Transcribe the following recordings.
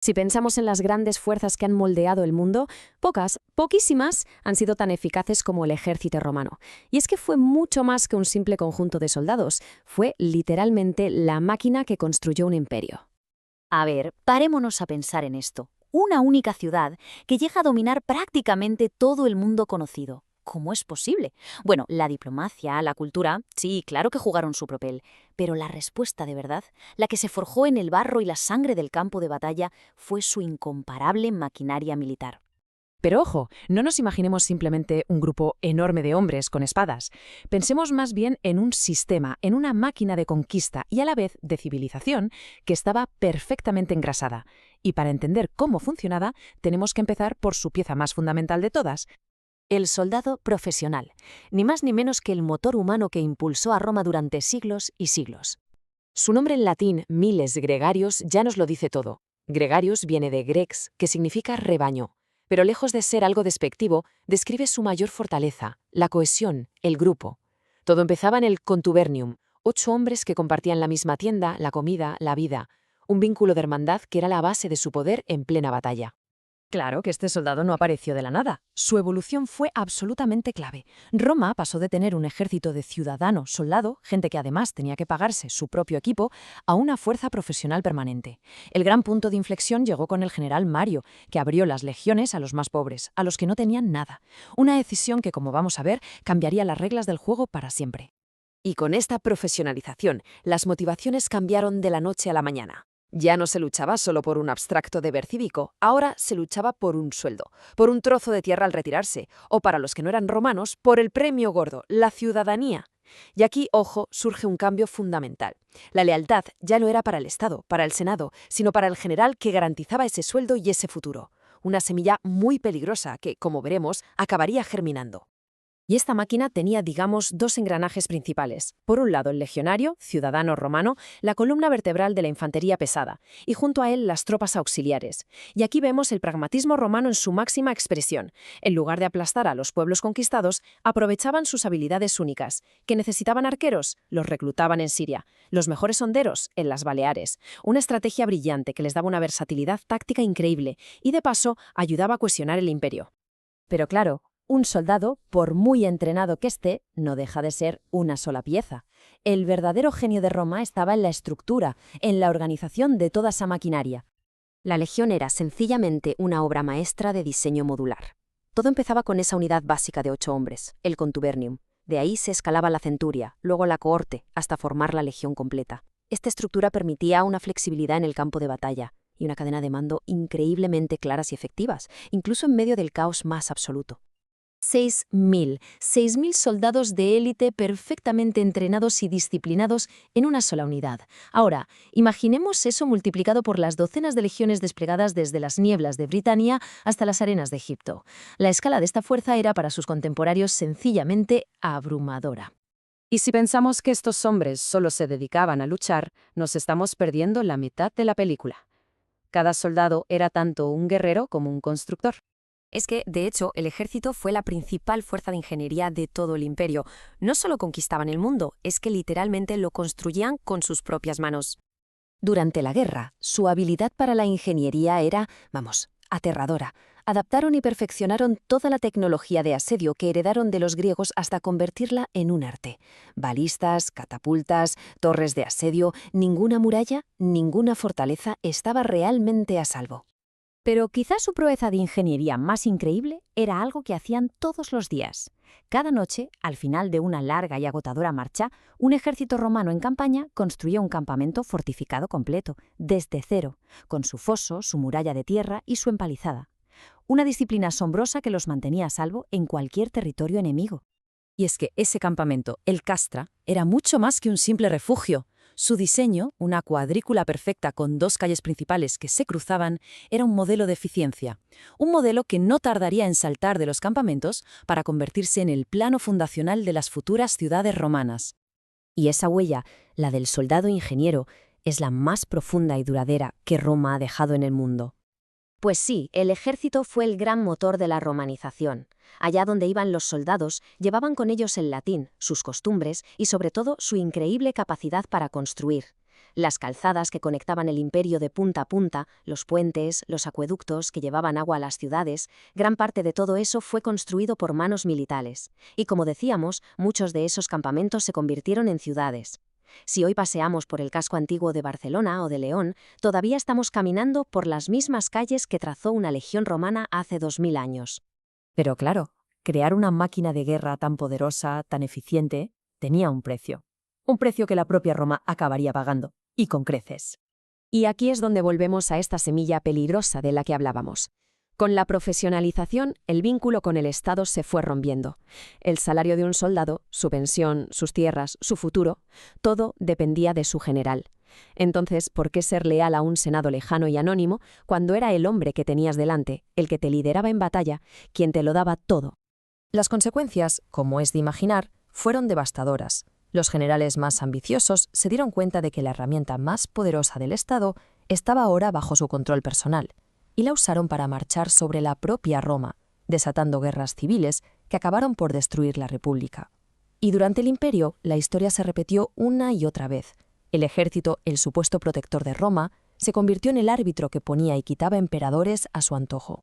Si pensamos en las grandes fuerzas que han moldeado el mundo, poquísimas, han sido tan eficaces como el ejército romano. Y es que fue mucho más que un simple conjunto de soldados, fue literalmente la máquina que construyó un imperio. A ver, parémonos a pensar en esto. Una única ciudad que llega a dominar prácticamente todo el mundo conocido. ¿Cómo es posible? Bueno, la diplomacia, la cultura, sí, claro que jugaron su papel, pero la respuesta de verdad, la que se forjó en el barro y la sangre del campo de batalla, fue su incomparable maquinaria militar. Pero ojo, no nos imaginemos simplemente un grupo enorme de hombres con espadas. Pensemos más bien en un sistema, en una máquina de conquista y a la vez de civilización que estaba perfectamente engrasada. Y para entender cómo funcionaba, tenemos que empezar por su pieza más fundamental de todas: el soldado profesional, ni más ni menos que el motor humano que impulsó a Roma durante siglos y siglos. Su nombre en latín, Miles Gregarius, ya nos lo dice todo. Gregarius viene de grex, que significa rebaño, pero lejos de ser algo despectivo, describe su mayor fortaleza, la cohesión, el grupo. Todo empezaba en el contubernium, 8 hombres que compartían la misma tienda, la comida, la vida, un vínculo de hermandad que era la base de su poder en plena batalla. Claro que este soldado no apareció de la nada. Su evolución fue absolutamente clave. Roma pasó de tener un ejército de ciudadanos, soldado, gente que además tenía que pagarse su propio equipo, a una fuerza profesional permanente. El gran punto de inflexión llegó con el general Mario, que abrió las legiones a los más pobres, a los que no tenían nada. Una decisión que, como vamos a ver, cambiaría las reglas del juego para siempre. Y con esta profesionalización, las motivaciones cambiaron de la noche a la mañana. Ya no se luchaba solo por un abstracto deber cívico, ahora se luchaba por un sueldo, por un trozo de tierra al retirarse, o para los que no eran romanos, por el premio gordo, la ciudadanía. Y aquí, ojo, surge un cambio fundamental. La lealtad ya no era para el Estado, para el Senado, sino para el general que garantizaba ese sueldo y ese futuro. Una semilla muy peligrosa que, como veremos, acabaría germinando. Y esta máquina tenía, digamos, 2 engranajes principales. Por un lado, el legionario, ciudadano romano, la columna vertebral de la infantería pesada, y junto a él las tropas auxiliares. Y aquí vemos el pragmatismo romano en su máxima expresión. En lugar de aplastar a los pueblos conquistados, aprovechaban sus habilidades únicas. ¿Que necesitaban arqueros? Los reclutaban en Siria. Los mejores honderos, en las Baleares. Una estrategia brillante que les daba una versatilidad táctica increíble y, de paso, ayudaba a cohesionar el imperio. Pero claro, un soldado, por muy entrenado que esté, no deja de ser una sola pieza. El verdadero genio de Roma estaba en la estructura, en la organización de toda esa maquinaria. La legión era sencillamente una obra maestra de diseño modular. Todo empezaba con esa unidad básica de 8 hombres, el contubernium. De ahí se escalaba la centuria, luego la cohorte, hasta formar la legión completa. Esta estructura permitía una flexibilidad en el campo de batalla y una cadena de mando increíblemente claras y efectivas, incluso en medio del caos más absoluto. 6.000 soldados de élite perfectamente entrenados y disciplinados en una sola unidad. Ahora, imaginemos eso multiplicado por las docenas de legiones desplegadas desde las nieblas de Britania hasta las arenas de Egipto. La escala de esta fuerza era para sus contemporáneos sencillamente abrumadora. Y si pensamos que estos hombres solo se dedicaban a luchar, nos estamos perdiendo la mitad de la película. Cada soldado era tanto un guerrero como un constructor. Es que, de hecho, el ejército fue la principal fuerza de ingeniería de todo el imperio. No solo conquistaban el mundo, es que literalmente lo construían con sus propias manos. Durante la guerra, su habilidad para la ingeniería era, aterradora. Adaptaron y perfeccionaron toda la tecnología de asedio que heredaron de los griegos hasta convertirla en un arte. Balistas, catapultas, torres de asedio, ninguna muralla, ninguna fortaleza estaba realmente a salvo. Pero quizás su proeza de ingeniería más increíble era algo que hacían todos los días. Cada noche, al final de una larga y agotadora marcha, un ejército romano en campaña construía un campamento fortificado completo, desde cero, con su foso, su muralla de tierra y su empalizada. Una disciplina asombrosa que los mantenía a salvo en cualquier territorio enemigo. Y es que ese campamento, el castra, era mucho más que un simple refugio. Su diseño, una cuadrícula perfecta con 2 calles principales que se cruzaban, era un modelo de eficiencia. Un modelo que no tardaría en saltar de los campamentos para convertirse en el plano fundacional de las futuras ciudades romanas. Y esa huella, la del soldado ingeniero, es la más profunda y duradera que Roma ha dejado en el mundo. Pues sí, el ejército fue el gran motor de la romanización. Allá donde iban los soldados, llevaban con ellos el latín, sus costumbres y sobre todo su increíble capacidad para construir. Las calzadas que conectaban el imperio de punta a punta, los puentes, los acueductos que llevaban agua a las ciudades, gran parte de todo eso fue construido por manos militares. Y como decíamos, muchos de esos campamentos se convirtieron en ciudades. Si hoy paseamos por el casco antiguo de Barcelona o de León, todavía estamos caminando por las mismas calles que trazó una legión romana hace 2000 años. Pero claro, crear una máquina de guerra tan poderosa, tan eficiente, tenía un precio. Un precio que la propia Roma acabaría pagando, y con creces. Y aquí es donde volvemos a esta semilla peligrosa de la que hablábamos. Con la profesionalización, el vínculo con el Estado se fue rompiendo. El salario de un soldado, su pensión, sus tierras, su futuro, todo dependía de su general. Entonces, ¿por qué ser leal a un senado lejano y anónimo cuando era el hombre que tenías delante, el que te lideraba en batalla, quien te lo daba todo? Las consecuencias, como es de imaginar, fueron devastadoras. Los generales más ambiciosos se dieron cuenta de que la herramienta más poderosa del Estado estaba ahora bajo su control personal, y la usaron para marchar sobre la propia Roma, desatando guerras civiles que acabaron por destruir la República. Y durante el Imperio, la historia se repitió una y otra vez. El ejército, el supuesto protector de Roma, se convirtió en el árbitro que ponía y quitaba emperadores a su antojo.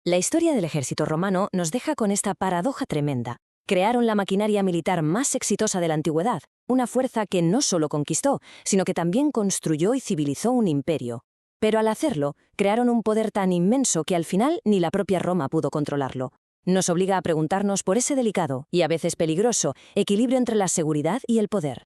La historia del ejército romano nos deja con esta paradoja tremenda. Crearon la maquinaria militar más exitosa de la antigüedad, una fuerza que no solo conquistó, sino que también construyó y civilizó un imperio. Pero al hacerlo, crearon un poder tan inmenso que al final ni la propia Roma pudo controlarlo. Nos obliga a preguntarnos por ese delicado, y a veces peligroso, equilibrio entre la seguridad y el poder.